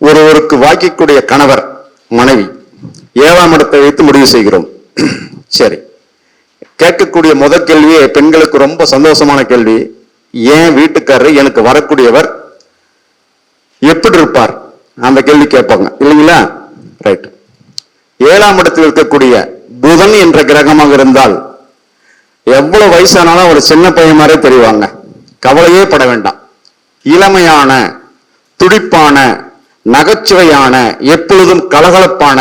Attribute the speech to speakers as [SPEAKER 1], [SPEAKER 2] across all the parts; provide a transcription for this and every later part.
[SPEAKER 1] ஒருவருக்கு வாக்கிக்கூடிய கணவர் மனைவி 7ஆம் இடத்தை வைத்து முடிவு செய்கிறோம். சரி, கேட்கக்கூடிய முதல் கேள்வியே பெண்களுக்கு ரொம்ப சந்தோஷமான கேள்வி. ஏன் வீட்டுக்காரர் எனக்கு வரக்கூடியவர் எப்படி இருப்பார்? அந்த கேள்வி கேட்பாங்க இல்லைங்களா? ரைட். 7ஆம் இடத்தில் இருக்கக்கூடிய புதன் என்ற கிரகமாக இருந்தால் எவ்வளவு வயசானாலும் ஒரு சின்ன பையன் மாதிரி தெரிவாங்க. கவலையே பட வேண்டாம். இளமையான, துடிப்பான, நகைச்சுவையான, எப்பொழுதும் கலகலப்பான,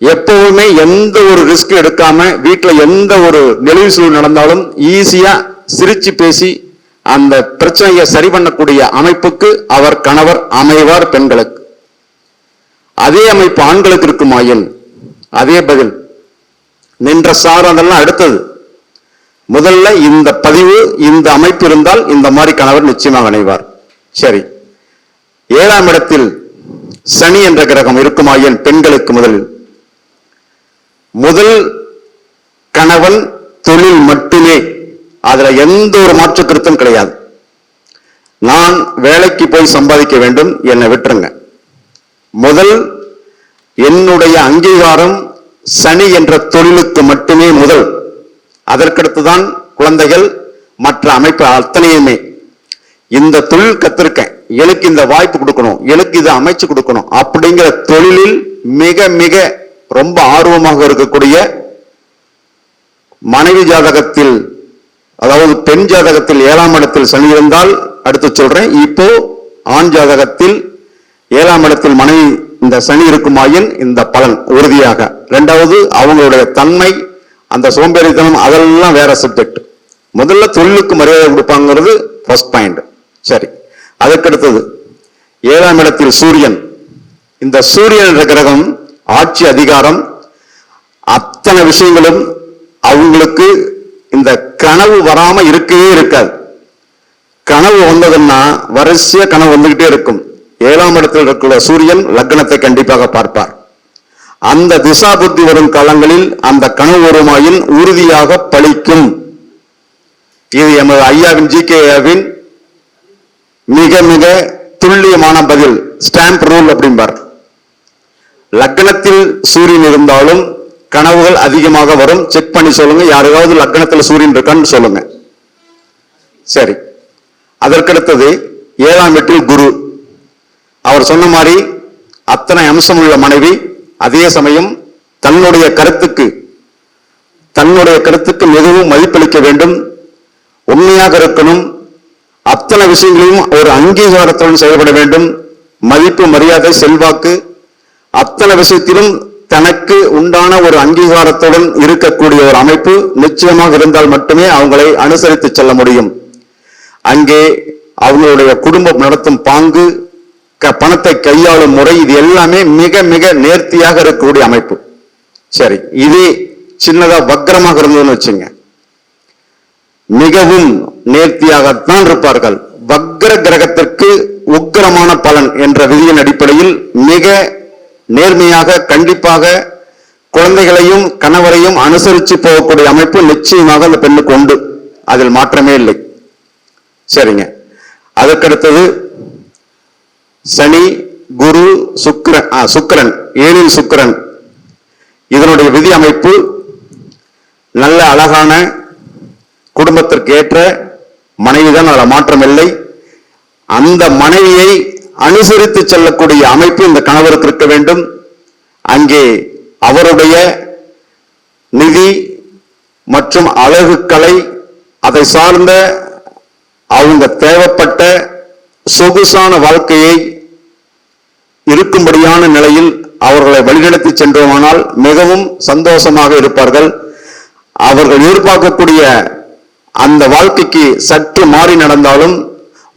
[SPEAKER 1] எப்பவுமே எந்த ஒரு ரிஸ்க் எடுக்காம வீட்டுல எந்த ஒரு நெளிவு சுழிவு நடந்தாலும் ஈஸியா சிரிச்சு பேசி அந்த பிரச்சனையை சரி பண்ணக்கூடிய அமைப்புக்கு அவர் கணவர் அமைவார். பெண்களுக்கு அதே அமைப்பு ஆண்களுக்கு இருக்குமாயின் அதே பதில். நின்ற சாரதெல்லாம் அடுத்தது. முதல்ல இந்த பதிவு, இந்த அமைப்பு இருந்தால் இந்த மாதிரி கணவர் நிச்சயமாக அணைவார். சரி, 7ஆம் இடத்தில் சனி என்ற கிரகம் இருக்குமாயின் பெண்களுக்கு முதல் கணவன் தொழில் மட்டுமே. அதுல எந்த ஒரு மாற்று கருத்தும் கிடையாது. நான் வேலைக்கு போய் சம்பாதிக்க வேண்டும், என்னை விட்டுருங்க. முதல் என்னுடைய அங்கீகாரம் சனி என்ற தொழிலுக்கு மட்டுமே முதல். அதற்கடுத்துதான் குழந்தைகள், மற்ற அமைப்பு அத்தனையுமே. இந்த தொழில் கத்திருக்கேன், எனக்கு இந்த வாய்ப்பு கொடுக்கணும், எனக்கு இதை அமைச்சு கொடுக்கணும் அப்படிங்கிற தொழிலில் மிக மிக ரொம்ப ஆர்வமாக இருக்கக்கூடிய மனைவி ஜாதகத்தில், அதாவது பெண் ஜாதகத்தில் 7ஆம் இடத்தில் சனி இருந்தால் அடுத்து சொல்றேன். இப்போ ஆண் ஜாதகத்தில் 7ஆம் இடத்தில் மனைவி இந்த சனி இருக்குமாயின் இந்த பலன் உறுதியாக. இரண்டாவது அவங்களுடைய தன்மை, அந்த சோம்பேறித்தனம், அதெல்லாம் வேற சப்ஜெக்ட். முதல்ல தொழிலுக்கு மரியாதை கொடுப்பாங்கிறது ஃபர்ஸ்ட் பாயிண்ட். சரி, அதுக்கடுத்தது 7ஆம் இடத்தில் சூரியன். இந்த சூரியன் என்ற கிரகம் ஆட்சி, அதிகாரம், அத்தனை விஷயங்களும் அவங்களுக்கு இந்த கனவு வராம இருக்கவே இருக்காது. கனவு வந்ததுன்னா வரிசையா கனவு வந்துகிட்டே இருக்கும். 7ஆம் இடத்தில் இருக்கிற சூரியன் லக்னத்தை கண்டிப்பாக பார்ப்பார். அந்த திசா புத்தி வரும் காலங்களில் அந்த கனவு வருமாயின் உறுதியாக பலிக்கும். இது எமது ஐயாவின் ஜிகேவின் மிக மிக துல்லியமான பதில். ஸ்டாம்ப் ரூல் அப்படிம்பார். லக்னத்தில் சூரியன் இருந்தாலும் கனவுகள் அதிகமாக வரும். செக் பண்ணி சொல்லுங்க, யாருக்காவது லக்னத்தில் சூரியன் இருக்கான்னு சொல்லுங்க. சரி, அதற்கடுத்தது 7ஆம் வீட்டில் குரு. அவர் சொன்ன மாதிரி அத்தனை அம்சம் உள்ள மனைவி, அதே சமயம் தன்னுடைய கருத்துக்கு மிகவும் மதிப்பளிக்க வேண்டும், உண்மையாக இருக்கணும், அத்தனை விஷயங்களையும் ஒரு அங்கீகாரத்துடன் செயல்பட வேண்டும். மதிப்பு, மரியாதை, செல்வாக்கு, அத்தனை விஷயத்திலும் தனக்கு உண்டான ஒரு அங்கீகாரத்துடன் இருக்கக்கூடிய ஒரு அமைப்பு நிச்சயமாக இருந்தால் மட்டுமே அவங்களை அனுசரித்து செல்ல முடியும். அங்கே அவங்களுடைய குடும்பம் நடத்தும் பாங்கு, பணத்தை கையாளும் முறை, இது எல்லாமே மிக மிக நேர்த்தியாக இருக்கக்கூடிய அமைப்பு. சரி, இதே சின்னதா வக்ரமாக இருந்ததுன்னு வச்சுங்க, மிகவும் நேர்த்தியாகத்தான் இருப்பார்கள். வக்ர கிரகத்திற்கு உக்கிரமான பலன் என்ற விதியின் அடிப்படையில் மிக நேர்மையாக, கண்டிப்பாக குழந்தைகளையும் கணவரையும் அனுசரித்து போகக்கூடிய அமைப்பு நிச்சயமாக அந்த பெண்ணுக்கு உண்டு. அதில் மாற்றமே இல்லை. சரிங்க, அதற்கடுத்தது சனி, குரு, சுக்கிரன் 7இல் சுக்கிரன். இதனுடைய விதி அமைப்பு நல்ல அழகான குடும்பத்திற்கு ஏற்ற மனைவிதான், அதில் மாற்றம் இல்லை. அந்த மனைவியை அனுசரித்து செல்லக்கூடிய அமைப்பு இந்த கணவருக்கு இருக்க வேண்டும். அங்கே அவருடைய நிதி மற்றும் அழகு கலை, அதை சார்ந்த அவங்க தேவைப்பட்ட சொகுசான வாழ்க்கையை இருக்கும்படியான நிலையில் அவர்களை வழிநடத்தி சென்றோமானால் மிகவும் சந்தோஷமாக இருப்பார்கள். அவர்கள் எதிர்பார்க்கக்கூடிய அந்த வாழ்க்கைக்கு சற்று மாறி நடந்தாலும்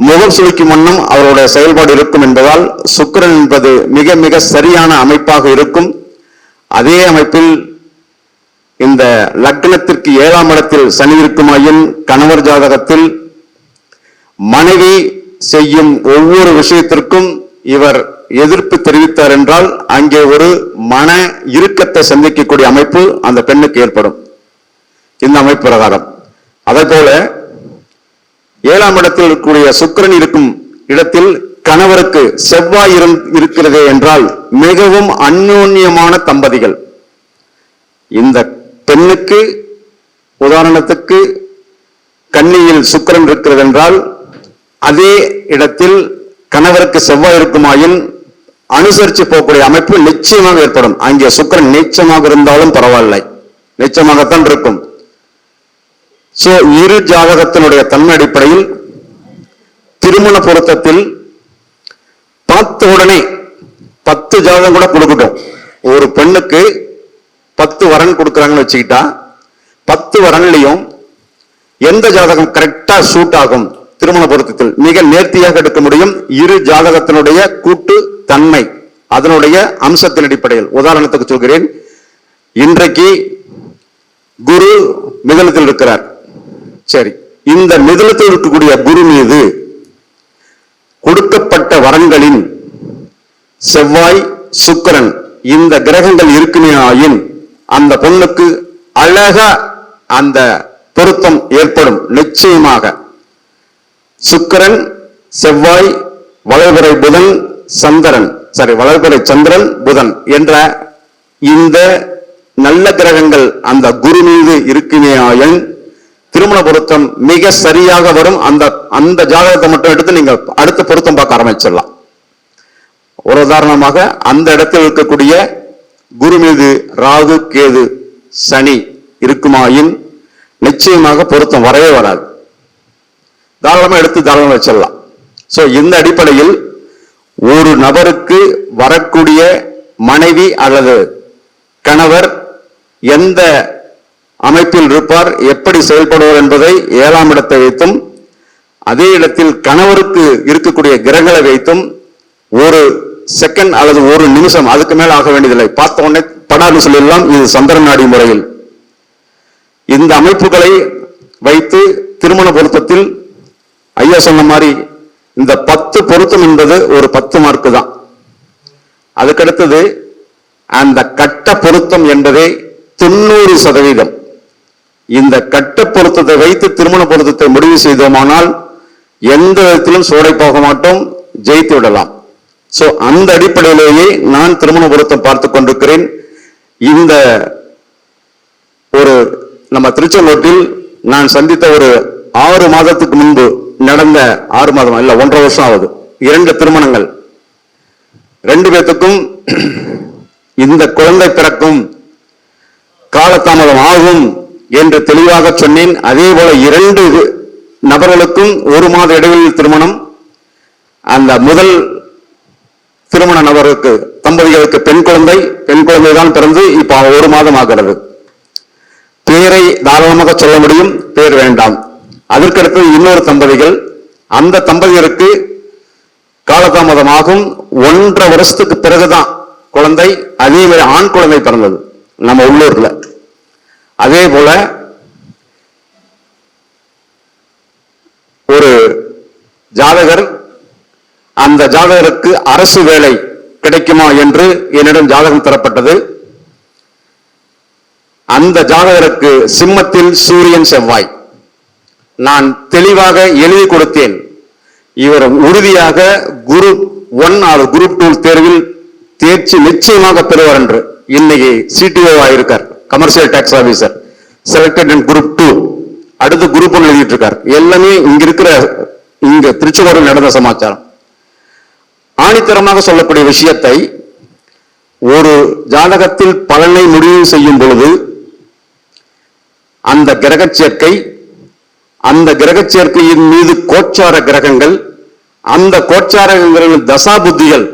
[SPEAKER 1] முகம் சுளிக்கும் வண்ணம் அவருடைய செயல்பாடு இருக்கும் என்பதால் சுக்கிரன் என்பது மிக மிக சரியான அமைப்பாக இருக்கும். அதே அமைப்பில் இந்த லக்னத்திற்கு 7ஆம் இடத்தில் சனி இருக்குமாயின் கணவர் ஜாதகத்தில் மனைவி செய்யும் ஒவ்வொரு விஷயத்திற்கும் இவர் எதிர்ப்பு தெரிவித்தார் என்றால் அங்கே ஒரு மன இறுக்கத்தை சந்திக்கக்கூடிய அமைப்பு அந்த பெண்ணுக்கு ஏற்படும். இந்த அமைப்பு பிரகாரம் அதே போல 7ஆம் இடத்தில் இருக்கக்கூடிய சுக்கிரன் இருக்கும் இடத்தில் கணவருக்கு செவ்வாய் இருக்கிறது என்றால் மிகவும் அந்யோன்யமான தம்பதிகள். இந்த பெண்ணுக்கு உதாரணத்துக்கு கன்னியில் சுக்கிரன் இருக்கிறது என்றால் அதே இடத்தில் கணவருக்கு செவ்வாய் இருக்குமாயின் அனுசரித்து போகக்கூடிய அமைப்பு நிச்சயமாக ஏற்படும். அங்கே சுக்கிரன் நீச்சமாக இருந்தாலும் பரவாயில்லை, நிச்சயமாகத்தான் இருக்கும். சோ இரு ஜாதகத்தினுடைய தன்மை அடிப்படையில் திருமண பொருத்தத்தில் பார்த்த உடனே 10 ஜாதகம் கூட கொடுக்கட்டும். ஒரு பெண்ணுக்கு 10 வரன் கொடுக்குறாங்கன்னு வச்சுக்கிட்டா 10 வரன்லையும் எந்த ஜாதகம் கரெக்டா சூட் ஆகும் திருமண பொருத்தத்தில் மிக நேர்த்தியாக எடுக்க முடியும். இரு ஜாதகத்தினுடைய கூட்டு தன்மை அதனுடைய அம்சத்தின் அடிப்படையில் உதாரணத்துக்கு சொல்கிறேன். இன்றைக்கு குரு மிதுனத்தில் இருக்கிறார். சரி, இந்த மிதுனத்தில் இருக்கக்கூடிய குரு மீது கொடுக்கப்பட்ட வரன்களின் செவ்வாய் சுக்கிரன் இந்த கிரகங்கள் இருக்குமே ஆயின் அந்த பொண்ணுக்கு அழகா அந்த பொருத்தம் ஏற்படும். நிச்சயமாக சுக்கிரன் செவ்வாய் வளர்பிறை புதன் சந்திரன் வளர்பிறை சந்திரன் புதன் என்ற இந்த நல்ல கிரகங்கள் அந்த குரு மீது இருக்குமே ஆயின் திருமண பொருத்தம் மிக சரியாக வரும். அந்த ஜாதகத்தை மட்டும் எடுத்து நீங்க அடுத்த பொருத்தம் பார்க்க ஆரம்பிச்சிடலாம். ஒரு உதாரணமாக அந்த இடத்தில் இருக்கக்கூடிய குரு மீது ராகு கேது சனி இருக்குமாயின் நிச்சயமாக பொருத்தம் வரவே வராது. தாராளமா எடுத்து தாராளமா வச்சிடலாம். சோ இந்த அடிப்படையில் ஒரு நபருக்கு வரக்கூடிய மனைவி அல்லது கணவர் எந்த அமைப்பில் இருப்பார், எப்படி செயல்படுவார் என்பதை 7ஆம் இடத்தை வைத்தும் அதே இடத்தில் கணவருக்கு இருக்கக்கூடிய கிரகங்களை வைத்தும் ஒரு செகண்ட் அல்லது ஒரு நிமிஷம் அதுக்கு மேல ஆக வேண்டியதில்லை, பார்த்த உடனே படாது சொல்லிடலாம். இது சந்திரன் நாடி முறையில் இந்த அமைப்புகளை வைத்து திருமண பொருத்தத்தில் ஐயா சொன்ன மாதிரி இந்த 10 பொருத்தம் என்பது ஒரு 10 மார்க்கு தான். அதுக்கடுத்தது அந்த கட்ட பொருத்தம் என்பதே 90%. இந்த கட்ட பொருத்தத்தை வைத்து திருமண பொருத்தத்தை முடிவு செய்தோமானால் எந்த விதத்திலும் சோடை போக மாட்டோம், ஜெயித்து விடலாம். சோ அந்த அடிப்படையிலேயே நான் திருமண பொருத்தம் பார்த்து கொண்டிருக்கிறேன். இந்த ஒரு நம்ம திருச்செங்கோட்டில் நான் சந்தித்த ஒரு 6 மாதத்துக்கு முன்பு நடந்த 6 மாதம் இல்ல 1.5 வருஷம் ஆகுது 2 திருமணங்கள். 2 பேத்துக்கும் இந்த குழந்தை பிறக்கும் காலதாமதம் ஆகும் என்று தெளிவாக சொன்னேன். அதே போல 2 நபர்களுக்கும் 1 மாத இடைவெளியில் திருமணம். அந்த முதல் திருமண நபருக்கு தம்பதிகளுக்கு பெண் குழந்தை தான் பிறந்து இப்ப 1 மாதம் ஆகிறது. பேரை தாராளமாக சொல்ல முடியும், பேர் வேண்டாம். அதற்கடுத்து இன்னொரு தம்பதிகள், அந்த தம்பதியருக்கு காலதாமதமாகும் 1.5 வருஷத்துக்கு பிறகுதான் குழந்தை, அதே மாதிரி ஆண் குழந்தை பிறந்தது நம்ம உள்ளூர்ல. அதே போல ஒரு ஜாதகர், அந்த ஜாதகருக்கு அரசு வேலை கிடைக்குமா என்று என்னிடம் ஜாதகம் தரப்பட்டது. அந்த ஜாதகருக்கு சிம்மத்தில் சூரியன் செவ்வாய். நான் தெளிவாக எழுதி கொடுத்தேன், இவர் உறுதியாக குரூப் 1 அல்லது குரூப் 2 தேர்வில் தேர்ச்சி நிச்சயமாக பெறுவார் என்று. இன்னைக்கு சிடிஓ ஆயிருக்கார், commercial tax officer, selected in group 2. அடுத்து குரூப் 1 எழுதிட்டு இருக்கார். எல்லாமே இங்க திருச்செங்கோடு நடந்த சமாச்சாரம். ஆணித்தரமாக சொல்லக்கூடிய விஷயத்தை ஒரு ஜாதகத்தில் பலனை முடிவு செய்யும் பொழுது அந்த கிரக சேர்க்கை, அந்த கிரக சேர்க்கையின் மீது கோச்சார கிரகங்கள், அந்த கோச்சார கிரகங்களின் தசா புத்திகள்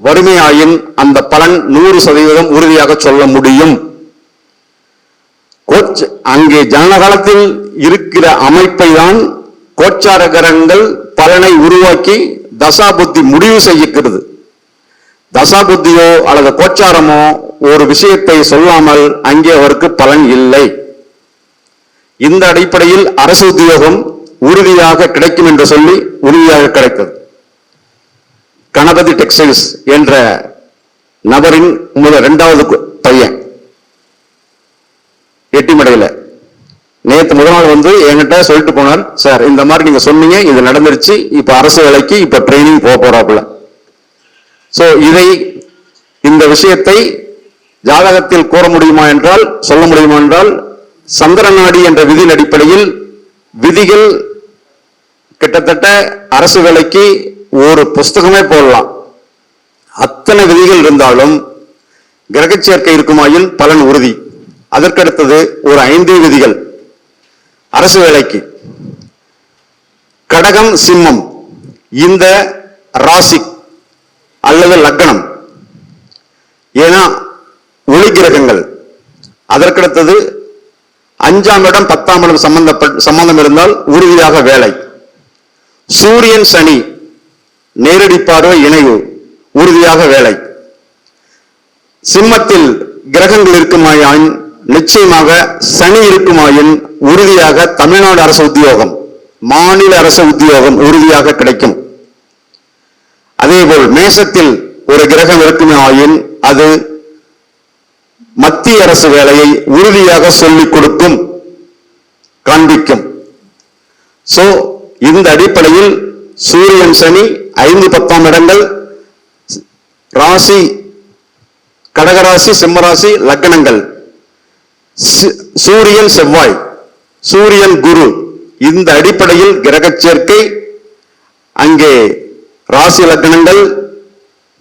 [SPEAKER 1] வறுமையாயின் அந்த பலன் 100% உறுதியாக சொல்ல முடியும். அங்கே ஜனன காலத்தில் இருக்கிற அமைப்பை தான் கோச்சார கிரகங்கள் பலனை உருவாக்கி தசா புத்தி முடிவு செய்கிறது. தசா புத்தியோ அல்லது கோச்சாரமோ ஒரு விஷயத்தை சொல்லாமல் அங்கே அவருக்கு பலன் இல்லை. இந்த அடிப்படையில் அரசு உத்தியோகம் உறுதியாக கிடைக்கும் என்று சொல்லி உறுதியாக கிடைத்தது. கணபதி டெக்ஸ்டைல்ஸ் என்ற நபரின் 2வது பையன் எட்டிமடையில நேற்று முதல் நாள் வந்து என்கிட்ட சொல்லிட்டு போனார், சார் இந்த மாதிரி நீங்க சொன்னீங்க, இது நடந்துருச்சு, இப்ப அரசு வேலைக்கு இப்ப ட்ரைனிங் போறாப்புல. சோ இந்த விஷயத்தை ஜாதகத்தில் கூற முடியுமா என்றால், சொல்ல முடியுமா என்றால், சந்திரநாடி என்ற விதியின் அடிப்படையில் விதிகள் கிட்டத்தட்ட அரசு வேலைக்கு ஒரு புஸ்தகமே போடலாம். அத்தனை விதிகள் இருந்தாலும் கிரக சேர்க்கை இருக்குமாயின் பலன் உறுதி. அதற்கடுத்தது ஒரு 5 விதிகள் அரசு வேலைக்கு. கடகம் சிம்மம் இந்த ராசி அல்லது லக்னம், ஏன்னா ஒளி கிரகங்கள். அதற்கடுத்தது 5ஆம் இடம் 10ஆம் இடம் சம்பந்தம் இருந்தால் உறுதியாக வேலை. சூரியன் சனி நேரடி பார்வை இணைவு, உறுதியாக வேலை. சிம்மத்தில் கிரகங்கள் இருக்குமாயின் நிச்சயமாக சனி இருக்குமாயின் உறுதியாக தமிழ்நாடு அரசு உத்தியோகம், மாநில அரசு உத்தியோகம் உறுதியாக கிடைக்கும். அதேபோல் மேசத்தில் ஒரு கிரகம் இருக்குமாயின் அது மத்திய அரசு வேலையை உறுதியாக சொல்லிக் கொடுக்கும், காண்பிக்கும். சோ இந்த அடிப்படையில் சூரியன் சனி 5, 10ஆம் இடங்கள் ராசி, கடகராசி, சிம்மராசி, லக்னங்கள், சூரியன் செவ்வாய், சூரியன் குரு, இந்த அடிப்படையில் கிரக சேர்க்கை, அங்கே ராசி லக்னங்கள்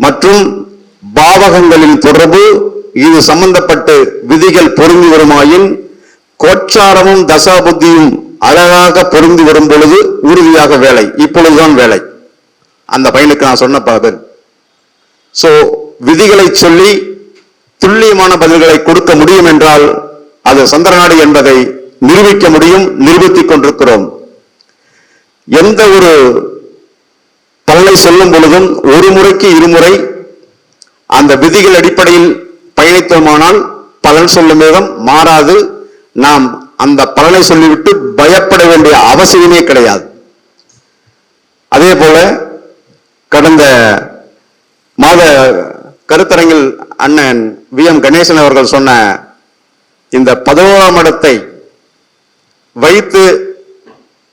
[SPEAKER 1] மற்றும் பாவகங்களின் தொடர்பு, இது சம்பந்தப்பட்டு விதிகள் பொருந்தி வருமாயின் கோச்சாரமும் தசாபுத்தியும் அழகாக பொருந்தி வரும் பொழுது உறுதியாக வேலை. இப்பொழுதுதான் வேலை. அந்த பையனுக்கு நான் சொன்ன பதில். சோ விதிகளை சொல்லி துல்லியமான பதில்களை கொடுக்க முடியும் என்றால் அது சந்திரநாடு என்பதை நிரூபிக்க முடியும், நிரூபித்துக் கொண்டிருக்கிறோம். எந்த ஒரு பலனை சொல்லும் பொழுதும் ஒரு முறைக்கு இருமுறை அந்த விதிகள் அடிப்படையில் பயணித்தோமானால் பலன் சொல்லும் விதம் மாறாது. நாம் அந்த பலனை சொல்லிவிட்டு பயப்பட வேண்டிய அவசியமே கிடையாது. அதே போல கடந்த மாத கருத்தரங்கில் அண்ணன் VM கணேசன் அவர்கள் சொன்ன இந்த 11ஆம் இடத்தை வைத்து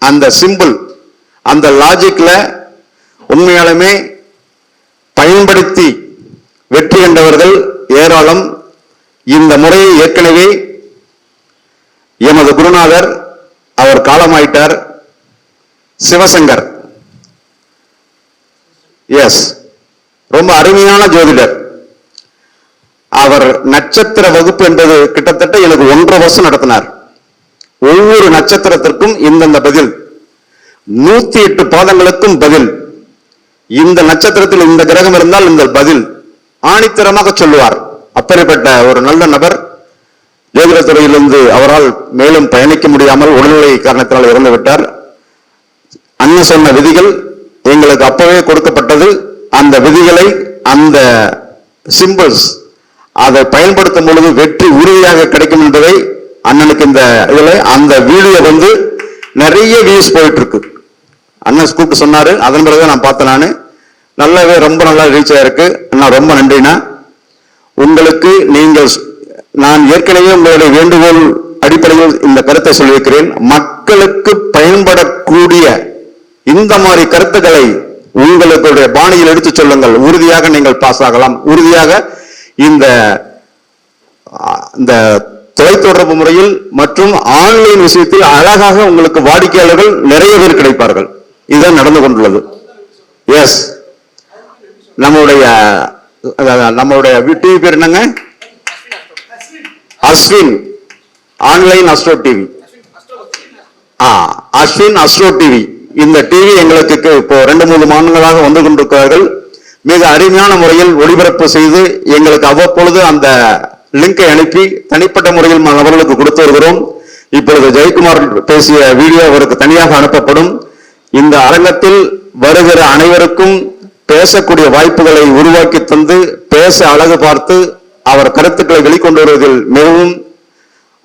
[SPEAKER 1] அந்த சிம்பிள், அந்த லாஜிக்ல உண்மையாலுமே பயன்படுத்தி வெற்றி கண்டவர்கள் ஏராளம். இந்த முறையை ஏற்கனவே எமது குருநாதர், அவர் காலமாயிட்டார், சிவசங்கர், எஸ், ரொம்ப அருமையான ஜோதிடர். அவர் நட்சத்திர வகுப்பு என்பது கிட்டத்தட்ட எனக்கு 1.5 வருஷம் நடத்தினார். ஒவ்வொரு நட்சத்திரத்திற்கும் இந்தந்த பதில், 108 பாதங்களுக்கும் பதில், இந்த நட்சத்திரத்தில் இந்த கிரகம் இருந்தால் இந்த பதில் ஆணித்தரமாக சொல்லுவார். அப்படிப்பட்ட ஒரு நல்ல நபர். ஜோதிடத்துறையிலிருந்து அவரால் மேலும் பயணிக்க முடியாமல் உடல்நிலை காரணத்தினால் இறந்து விட்டார். அண்ணன் சொன்ன விதிகள் எங்களுக்கு அப்பவே கொடுக்கப்பட்டது. அந்த விதிகளை, அந்த சிம்பிள்ஸ், அதை பயன்படுத்தும் பொழுது வெற்றி உறுதியாக கிடைக்கும் என்பதை அண்ணனுக்கு இந்த இதுல அந்த வீடியோ வந்து நிறைய வியூஸ் போயிட்டு இருக்கு. அண்ணன் கூப்பிட்டு சொன்னாரு, அதன் பிறகு நான் பார்த்தேன். நானு நல்லாவே ரொம்ப நல்லா ரீச் ஆயிருக்கு. அண்ணா ரொம்ப நன்றினா. உங்களுக்கு நீங்கள், நான் ஏற்கனவே உங்களுடைய வேண்டுகோள் அடிப்படையில் இந்த கருத்தை சொல்லியிருக்கிறேன். மக்களுக்கு பயன்படக்கூடிய இந்த மாதிரி கருத்துக்களை உங்களுடைய பாணியில் எடுத்து சொல்லுங்கள். உறுதியாக நீங்கள் பாஸ் ஆகலாம். உறுதியாக இந்த தொலைத்தொடர்பு முறையில் மற்றும் ஆன்லைன் விஷயத்தில் அழகாக உங்களுக்கு வாடிக்கையாளர்கள் நிறைய பேர் கிடைப்பார்கள். இதுதான் நடந்து கொண்டுள்ளது. எஸ், நம்மளுடைய டிவி பேர் என்னங்க? Ashwin online astro TV. Ashwin astro TV. இந்த டிவி எங்களுக்கு இப்போ 2-3 மாதங்களாக வந்து கொண்டிருக்கிறார்கள். மிக அருமையான முறையில் ஒளிபரப்பு செய்து எங்களுக்கு அவ்வப்பொழுது அந்த லிங்கை அனுப்பி தனிப்பட்ட முறையில் அவர்களுக்கு கொடுத்து வருகிறோம். இப்பொழுது ஜெயக்குமார் பேசிய வீடியோ அவருக்கு தனியாக அனுப்பப்படும். இந்த அரங்கத்தில் வருகிற அனைவருக்கும் பேசக்கூடிய வாய்ப்புகளை உருவாக்கி தந்து பேச அழகு பார்த்து அவர் கருத்துக்களை வெளிக்கொண்டு வருவதில் மிகவும்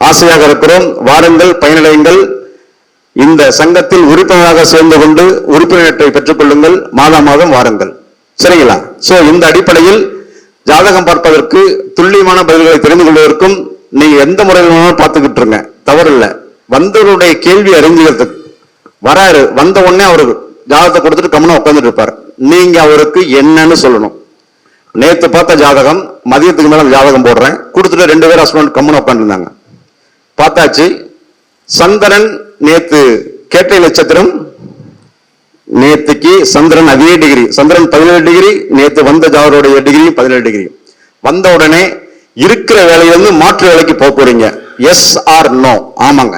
[SPEAKER 1] ஆசையாக இருக்கிறோம். வாருங்கள், பயனடையுங்கள். இந்த சங்கத்தில் உறுப்பினராக சேர்ந்து கொண்டு உறுப்பினரை பெற்றுக் கொள்ளுங்கள். மாதம் வாருங்கள். சரிங்களா? சோ இந்த அடிப்படையில் ஜாதகம் பார்ப்பதற்கு துல்லியமான பதில்களை தெரிந்து கொள்வதற்கும் நீங்க எந்த முறையில் பார்த்துக்கிட்டு இருங்க, தவறு இல்லை. வந்தவருடைய கேள்வி அறிஞ்சுக்கிறதுக்கு வராரு. வந்த உடனே அவரு ஜாதகத்தை கொடுத்துட்டு கம்முன்னு உட்காந்துட்டு இருப்பாரு. நீங்க அவருக்கு என்னன்னு சொல்லணும். நேத்து பார்த்த ஜாதகம், மதியத்துக்கு மேல ஜாதகம் போடுறேன் கொடுத்துட்டு 2 பேரும் ஹஸ்பண்ட் கம்முன்னு உட்காந்துருந்தாங்க. பார்த்தாச்சு. சந்திரன் நேத்து கேட்டை நட்சத்திரம், நேத்துக்கு சந்திரன் அதே டிகிரி, சந்திரன் 17 டிகிரி, நேத்து வந்த ஜாதகருடைய டிகிரி 17 டிகிரி. வந்த உடனே இருக்கிற வேலையிலிருந்து மாற்று வேலைக்கு போறீங்க. Yes or no? ஆமாங்க.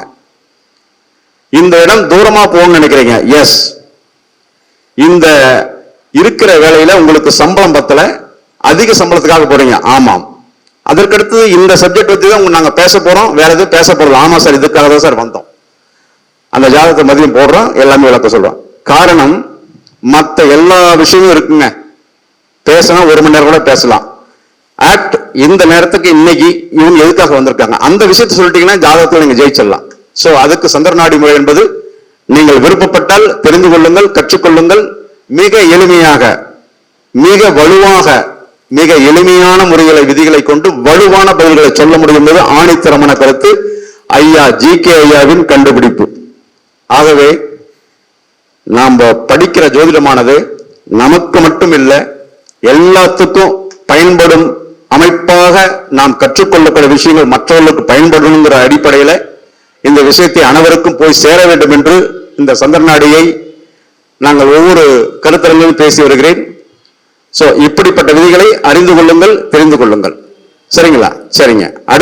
[SPEAKER 1] இந்த இடம் தூரமா போகணும்னு நினைக்கிறீங்க. எஸ். இந்த இருக்கிற வேலையில உங்களுக்கு சம்பளம் பத்தல, அதிக சம்பளத்துக்காக போறீங்க. ஆமாம். அதற்கடுத்து இந்த சப்ஜெக்ட் வச்சு தான் நாங்க பேச போறோம், வேற எதுவும் பேச போறோம். ஆமா சார், இதுக்காக தான் சார் வந்தோம். அந்த ஜாதகத்தை மதியம் போடுறோம், எல்லாமே விளக்க சொல்றோம். காரணம், மற்ற எல்லா விஷயமும் இருக்குங்க. பேசினா 1 மணி நேரம் கூட பேசலாம். ஆக்ட் இந்த நேரத்துக்கு இன்னைக்கு இவங்க எதுக்காக வந்திருக்காங்க அந்த விஷயத்தை சொல்லிட்டீங்கன்னா ஜாதகத்தில் நீங்க ஜெயிச்சிடலாம். சோ அதுக்கு சந்திரநாடி முறை என்பது நீங்கள் விருப்பப்பட்டால் தெரிந்து கொள்ளுங்கள், கற்றுக்கொள்ளுங்கள். மிக எளிமையாக, மிக வலுவாக, மிக எளிமையான முறைகளை விதிகளை கொண்டு வலுவான பதில்களை சொல்ல முடியும் என்பது ஆணித்தரமான கருத்து ஐயா GK ஐயாவின் கண்டுபிடிப்பு. ஆகவே நாம் படிக்கிற ஜோதிடமானது நமக்கு மட்டும் இல்லை, எல்லாத்துக்கும் பயன்படும் அமைப்பாக நாம் கற்றுக்கொள்ளக்கூடிய விஷயங்கள் மற்றவர்களுக்கு பயன்படணுங்கிற அடிப்படையில் இந்த விஷயத்தை அனைவருக்கும் போய் சேர வேண்டும் என்று இந்த சந்திரநாடியை நாங்கள் ஒவ்வொரு கருத்தரங்கிலும் பேசி வருகிறேன். சோ இப்படிப்பட்ட விதிகளை அறிந்து கொள்ளுங்கள், தெரிந்து கொள்ளுங்கள். சரிங்களா? சரிங்க. அடுத்து